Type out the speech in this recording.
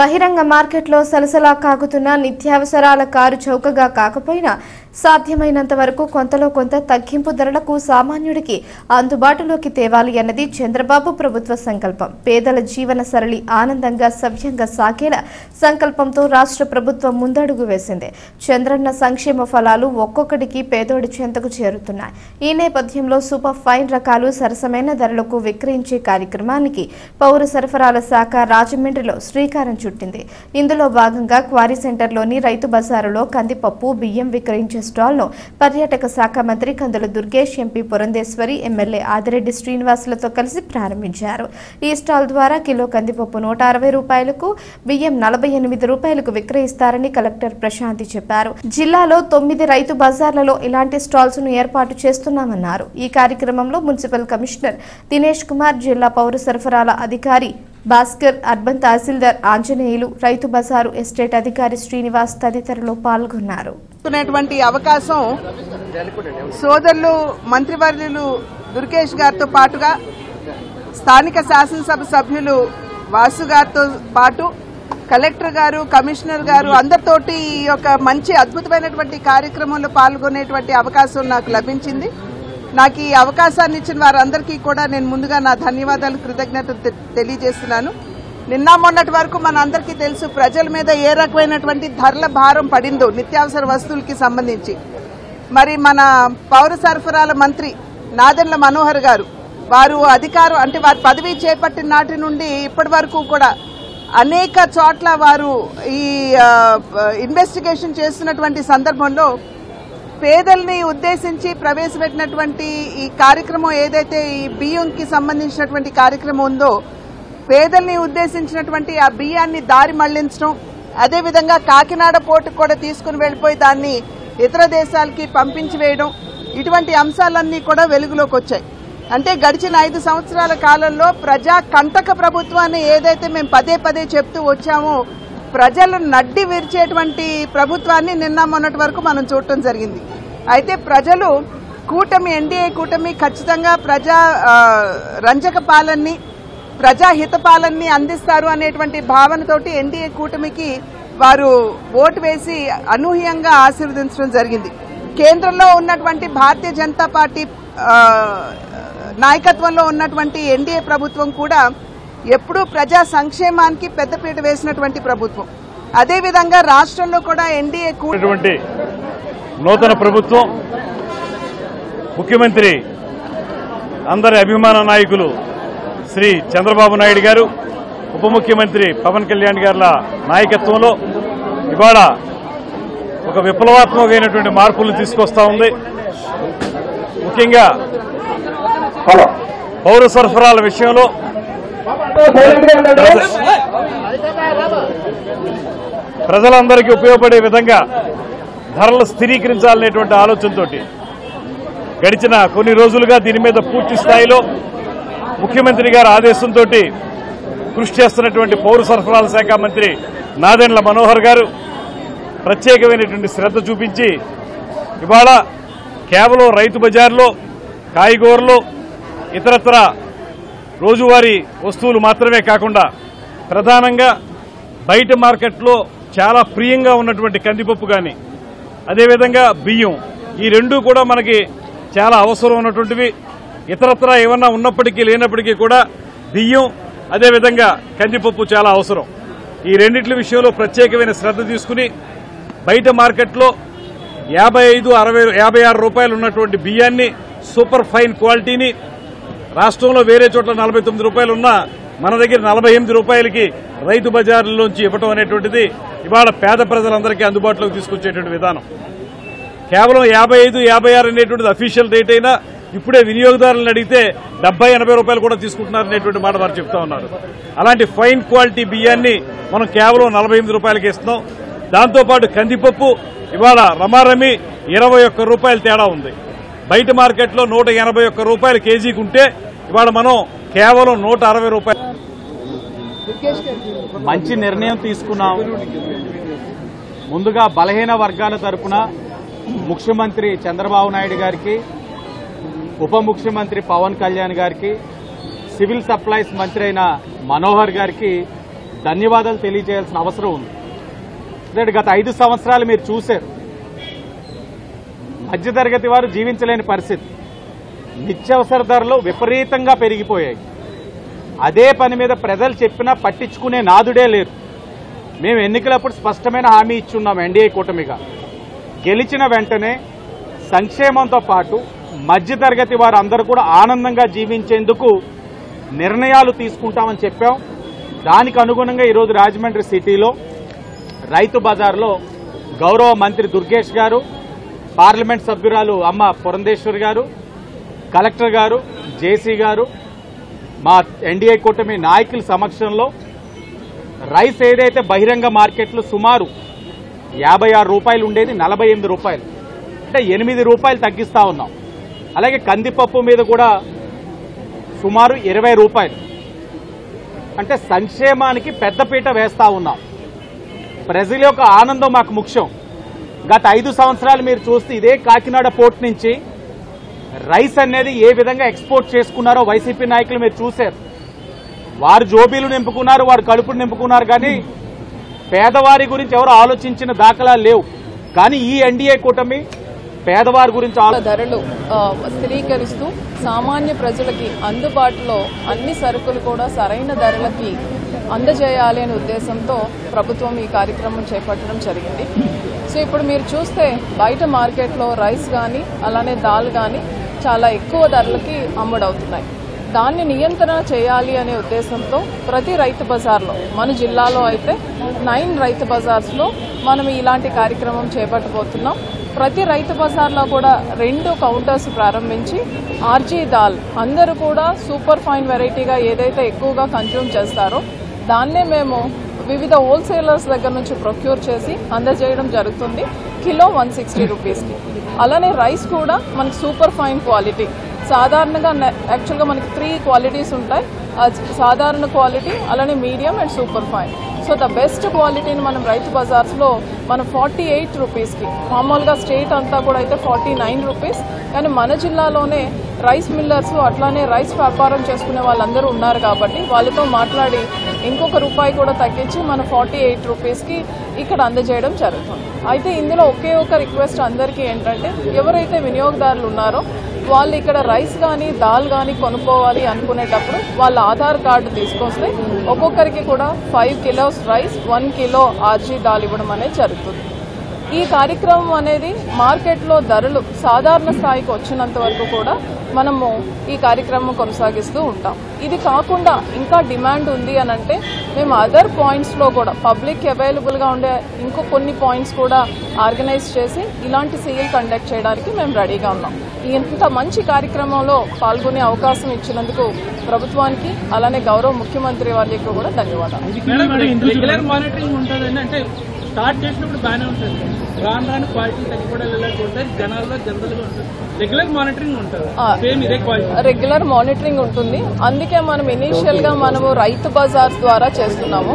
బహిరంగ మార్కెట్లో సలసలా కాగుతున్న నిత్యావసరాల కారు చౌకగా కాకపోయినా సాధ్యమైనంత వరకు కొంతలో కొంత తగ్గింపు ధరలకు సామాన్యుడికి అందుబాటులోకి తేవాలి అన్నది చంద్రబాబు ప్రభుత్వ సంకల్పం. పేదల జీవన సరళి ఆనందంగా సవ్యంగా సాగేలా సంకల్పంతో రాష్ట్ర ప్రభుత్వం ముందడుగు వేసింది. చంద్రన్న సంక్షేమ ఫలాలు ఒక్కొక్కటికి పేదోడి చెంతకు చేరుతున్నాయి. ఈ నేపథ్యంలో సూపర్ ఫైన్ రకాలు సరసమైన ధరలకు విక్రయించే కార్యక్రమానికి పౌర సరఫరాల శాఖ రాజమండ్రిలో శ్రీకారం చుట్టింది. ఇందులో భాగంగా క్వారీ సెంటర్లోని రైతు బజారులో కందిపప్పు, బియ్యం విక్రయించే స్టాల్ను పర్యాటక శాఖ మంత్రి కందుల దుర్గేష్, ఎంపీ పురంధేశ్వరి, ఎమ్మెల్యే ఆదిరెడ్డి శ్రీనివాసులతో కలిసి ప్రారంభించారు. ఈ స్టాల్ ద్వారా కిలో కందిపప్పు 160 రూపాయలకు, బియ్యం 48 రూపాయలకు విక్రయిస్తారని కలెక్టర్ ప్రశాంతి చెప్పారు. జిల్లాలో 9 రైతు బజార్లలో ఇలాంటి స్టాల్స్ ను ఏర్పాటు చేస్తున్నామన్నారు. ఈ కార్యక్రమంలో మున్సిపల్ కమిషనర్ దినేష్ కుమార్, జిల్లా పౌర సరఫరాల అధికారి భాస్కర్, అర్బన్ తహసీల్దార్ ఆంజనేయులు, రైతు బజారు ఎస్టేట్ అధికారి శ్రీనివాస్ తదితరులు పాల్గొన్నారు. అవకాశం సోదరులు మంత్రివర్యులు దుర్గేష్ గారితో పాటుగా స్థానిక శాసనసభ సభ్యులు వాసు గారితో పాటు కలెక్టర్ గారు, కమిషనర్ గారు అందరితోటి ఈ యొక్క మంచి అద్భుతమైనటువంటి కార్యక్రమంలో పాల్గొనేటువంటి అవకాశం నాకు లభించింది. నాకు ఈ అవకాశాన్ని ఇచ్చిన వారందరికీ కూడా నేను ముందుగా నా ధన్యవాదాలు, కృతజ్ఞతలు తెలియజేస్తున్నాను. నిన్న మొన్నటి వరకు మన అందరికీ తెలుసు ప్రజల మీద ఏ రకమైనటువంటి ధరల భారం పడిందో నిత్యావసర వస్తువులకి సంబంధించి. మరి మన పౌర సరఫరాల మంత్రి నాదెండ్ల మనోహర్ గారు వారు అధికారం అంటే వారి పదవి చేపట్టిన నాటి నుండి ఇప్పటి వరకు కూడా అనేక చోట్ల వారు ఈ ఇన్వెస్టిగేషన్ చేస్తున్నటువంటి సందర్భంలో పేదల్ని ఉద్దేశించి ప్రవేశపెట్టినటువంటి ఈ కార్యక్రమం ఏదైతే ఈ బియ్యంకి సంబంధించినటువంటి కార్యక్రమం ఉందో, పేదల్ని ఉద్దేశించినటువంటి ఆ బియ్యాన్ని దారి మళ్లించడం, అదేవిధంగా కాకినాడ పోర్టుకు కూడా తీసుకుని వెళ్లిపోయి దాన్ని ఇతర దేశాలకి పంపించి వేయడం, ఇటువంటి అంశాలన్నీ కూడా వెలుగులోకి వచ్చాయి. అంటే గడిచిన 5 సంవత్సరాల కాలంలో ప్రజా కంటక ప్రభుత్వాన్ని ఏదైతే మేము పదే పదే చెప్తూ వచ్చామో, ప్రజలు నడ్డి విరిచేటువంటి ప్రభుత్వాన్ని నిన్న మొన్నటి వరకు మనం చూడటం జరిగింది. అయితే ప్రజలు కూటమి, ఎన్డీఏ కూటమి ఖచ్చితంగా ప్రజా రంజక పాలనని, ప్రజాహిత పాలనని అందిస్తారు అనేటువంటి భావనతోటి ఎన్డీఏ కూటమికి వారు ఓటు వేసి అనూహ్యంగా ఆశీర్వదించడం జరిగింది. కేంద్రంలో ఉన్నటువంటి భారతీయ జనతా పార్టీ నాయకత్వంలో ఉన్నటువంటి ఎన్డీఏ ప్రభుత్వం కూడా ఎప్పుడూ ప్రజా సంక్షేమానికి పెద్దపీట వేసినటువంటి ప్రభుత్వం. అదేవిధంగా రాష్ట్రంలో కూడా ఎన్డీఏ కూటమి నూతన ప్రభుత్వం, ముఖ్యమంత్రి అందరి అభిమాన నాయకులు శ్రీ చంద్రబాబు నాయుడు గారు, ఉప ముఖ్యమంత్రి పవన్ కళ్యాణ్ గారుల నాయకత్వంలో ఇవాళ ఒక విప్లవాత్మకమైనటువంటి మార్పులను తీసుకొస్తా ఉంది. ముఖ్యంగా పౌర సరఫరాల విషయంలో ప్రజలందరికీ ఉపయోగపడే విధంగా ధరలు స్థిరీకరించాలనేటువంటి ఆలోచనతో గడిచిన కొన్ని రోజులుగా దీని మీద పూర్తి స్థాయిలో ముఖ్యమంత్రి గారి ఆదేశంతో కృషి చేస్తున్నటువంటి పౌర సరఫరాల శాఖ మంత్రి నాదెండ్ల మనోహర్ గారు ప్రత్యేకమైనటువంటి శ్రద్ధ చూపించి ఇవాళ కేవలం రైతు బజార్లో కాయగూరలు, ఇతరత్ర రోజువారీ వస్తువులు మాత్రమే కాకుండా ప్రధానంగా బయట మార్కెట్లో చాలా ప్రియంగా ఉన్నటువంటి కందిపప్పు కానీ, అదేవిధంగా బియ్యం, ఈ రెండూ కూడా మనకి చాలా అవసరం ఉన్నటువంటివి. ఇతరత్ర ఏమన్నా ఉన్నప్పటికీ లేనప్పటికీ కూడా బియ్యం, అదేవిధంగా కందిపప్పు చాలా అవసరం. ఈ రెండింటి విషయంలో ప్రత్యేకమైన శ్రద్ధ తీసుకుని బయట మార్కెట్లో 55-56 రూపాయలు ఉన్నటువంటి బియ్యాన్ని, సూపర్ ఫైన్ క్వాలిటీని రాష్ట్రంలో వేరే చోట్ల 49 రూపాయలు ఉన్నా మన దగ్గర 48 రూపాయలకి రైతు బజార్లోంచి ఇవ్వటం అనేటువంటిది ఇవాళ పేద ప్రజలందరికీ అందుబాటులోకి తీసుకొచ్చేటువంటి విధానం. కేవలం 55-56 అనేటువంటిది అఫీషియల్ రేట్ అయినా ఇప్పుడే వినియోగదారులను అడిగితే 70-80 రూపాయలు కూడా తీసుకుంటున్నారనేటువంటి మాట వారు చెప్తా ఉన్నారు. అలాంటి ఫైన్ క్వాలిటీ బియ్యాన్ని మనం కేవలం 48 రూపాయలకి ఇస్తున్నాం. దాంతోపాటు కందిపప్పు ఇవాళ రమారమి 21 రూపాయలు తేడా ఉంది. బయట మార్కెట్లో 181 రూపాయలు కేజీకి ఉంటే ఇవాళ మనం కేవలం 160 రూపాయలు. మంచి నిర్ణయం తీసుకున్నాం. ముందుగా బలహీన వర్గాల తరపున ముఖ్యమంత్రి చంద్రబాబు నాయుడు గారికి, ఉప ముఖ్యమంత్రి పవన్ కళ్యాణ్ గారికి, సివిల్ సప్లైస్ మంత్రి అయిన మనోహర్ గారికి ధన్యవాదాలు తెలియజేయాల్సిన అవసరం ఉంది. ఎందుకంటే గత 5 సంవత్సరాలు మీరు చూశారు, మధ్యతరగతి వారు జీవించలేని పరిస్థితి, నిత్యావసర ధరలు విపరీతంగా పెరిగిపోయాయి. అదే పని మీద ప్రజలు చెప్పినా పట్టించుకునే నాదుడే లేరు. మేము ఎన్నికలప్పుడు స్పష్టమైన హామీ ఇచ్చున్నాం. ఎన్డీఏ కూటమిగా గెలిచిన వెంటనే సంక్షేమంతో పాటు మధ్యతరగతి వారు అందరూ కూడా ఆనందంగా జీవించేందుకు నిర్ణయాలు తీసుకుంటామని చెప్పాం. దానికి అనుగుణంగా ఈరోజు రాజమండ్రి సిటీలో రైతు బజార్లో గౌరవ మంత్రి దుర్గేష్ గారు, పార్లమెంట్ సభ్యురాలు అమ్మ పురంధేశ్వరి గారు, కలెక్టర్ గారు, జేసీ గారు, మా ఎన్డీఏ కూటమి నాయకుల సమక్షంలో రైస్ ఏదైతే బహిరంగ మార్కెట్లో సుమారు 56 రూపాయలు ఉండేది 48 రూపాయలు, అంటే 8 రూపాయలు తగ్గిస్తా ఉన్నాం. అలాగే కందిపప్పు మీద కూడా సుమారు 20 రూపాయలు, అంటే సంక్షేమానికి పెద్దపీట వేస్తా ఉన్నాం. ప్రజల యొక్క ఆనందం మాకు ముఖ్యం. గత 5 సంవత్సరాలు మీరు చూస్తే ఇదే కాకినాడ పోర్ట్ నుంచి రైస్ అనేది ఏ విధంగా ఎక్స్పోర్ట్ చేసుకున్నారో వైసీపీ నాయకులు మీరు చూశారు. వారు జోబీలు నింపుకున్నారు, వారు కడుపులు నింపుకున్నారు, కానీ పేదవారి గురించి ఎవరు ఆలోచించిన దాఖలాలు లేవు. కానీ ఈ ఎన్డీఏ కూటమి పేదవారి గురించి ధరలు స్థిరీకరిస్తూ సామాన్య ప్రజలకి అందుబాటులో అన్ని సరుకులు కూడా సరైన ధరలకి అందజేయాలి అనే ఉద్దేశంతో ప్రభుత్వం ఈ కార్యక్రమం చేపట్టడం జరిగింది. సో ఇప్పుడు మీరు చూస్తే బయట మార్కెట్లో రైస్ కానీ అలానే దాల్ కానీ చాలా ఎక్కువ ధరలకి అమ్ముడవుతున్నాయి. దాన్ని నియంత్రణ చేయాలి అనే ఉద్దేశంతో ప్రతి రైతు బజార్లో, మన జిల్లాలో అయితే 9 రైతు బజార్స్లో మనం ఇలాంటి కార్యక్రమం చేపట్టబోతున్నాం. ప్రతి రైతు బజార్లో కూడా 2 కౌంటర్స్ ప్రారంభించి ఆర్జీ దాల్ అందరూ కూడా సూపర్ ఫైన్ వెరైటీగా ఏదైతే ఎక్కువగా కన్జ్యూమ్ చేస్తారో దాన్నే మేము వివిధ హోల్సేలర్స్ దగ్గర నుంచి ప్రొక్యూర్ చేసి అందజేయడం జరుగుతుంది. కిలో 160 రూపీస్కి. అలానే రైస్ కూడా మనకి సూపర్ ఫైన్ క్వాలిటీ, సాధారణంగా యాక్చువల్గా మనకి 3 క్వాలిటీస్ ఉంటాయి. సాధారణ క్వాలిటీ, అలానే medium and super fine. So the best క్వాలిటీని మనం రైతు బజార్స్లో మనం 48 రూపీస్కి, మామూలుగా స్టేట్ అంతా కూడా అయితే 49 రూపీస్, కానీ మన జిల్లాలోనే రైస్ మిల్లర్స్ అట్లానే రైస్ వ్యాపారం చేసుకునే వాళ్ళందరూ ఉన్నారు కాబట్టి వాళ్ళతో మాట్లాడి ఇంకొక రూపాయి కూడా తగ్గించి మనం 48 రూపీస్కి ఇక్కడ అందజేయడం జరుగుతుంది. అయితే ఇందులో ఒకే ఒక రిక్వెస్ట్ అందరికీ ఏంటంటే, ఎవరైతే వినియోగదారులు ఉన్నారో వాళ్ళు ఇక్కడ రైస్ కానీ దాల్ కానీ కొనుక్కోవాలి అనుకునేటప్పుడు వాళ్ళ ఆధార్ కార్డు తీసుకొస్తే ఒక్కొక్కరికి కూడా 5 కిలోస్ రైస్, 1 కిలో ఆర్జీ దాల్ ఇవ్వడం అనేది జరుగుతుంది. ఈ కార్యక్రమం అనేది మార్కెట్లో ధరలు సాధారణ స్థాయికి వచ్చినంత వరకు కూడా మనము ఈ కార్యక్రమం కొనసాగిస్తూ ఉంటాం. ఇది కాకుండా ఇంకా డిమాండ్ ఉంది అని అంటే మేము అదర్ పాయింట్స్లో కూడా పబ్లిక్ అవైలబుల్గా ఉండే ఇంకో కొన్ని పాయింట్స్ కూడా ఆర్గనైజ్ చేసి ఇలాంటి సేల్ కండక్ట్ చేయడానికి మేము రెడీగా ఉన్నాం. ఇంత మంచి కార్యక్రమంలో పాల్గొనే అవకాశం ఇచ్చినందుకు ప్రభుత్వానికి అలానే గౌరవ ముఖ్యమంత్రి వారికి కూడా ధన్యవాదాలు. స్టార్ట్ చేసినప్పుడు బాగానే ఉంటుంది, రాను రాను క్వాలిటీ తగ్గిపోవడం ఉంటుంది, జనాల్లో జనరల్గా ఉంటుంది. రెగ్యులర్ మానిటరింగ్ ఉంటుంది, సేమ్ ఇదే క్వాలిటీ రెగ్యులర్ మానిటరింగ్ ఉంటుంది. అందుకే మనం ఇనీషియల్ గా మనము రైతు బజార్స్ ద్వారా చేస్తున్నాము.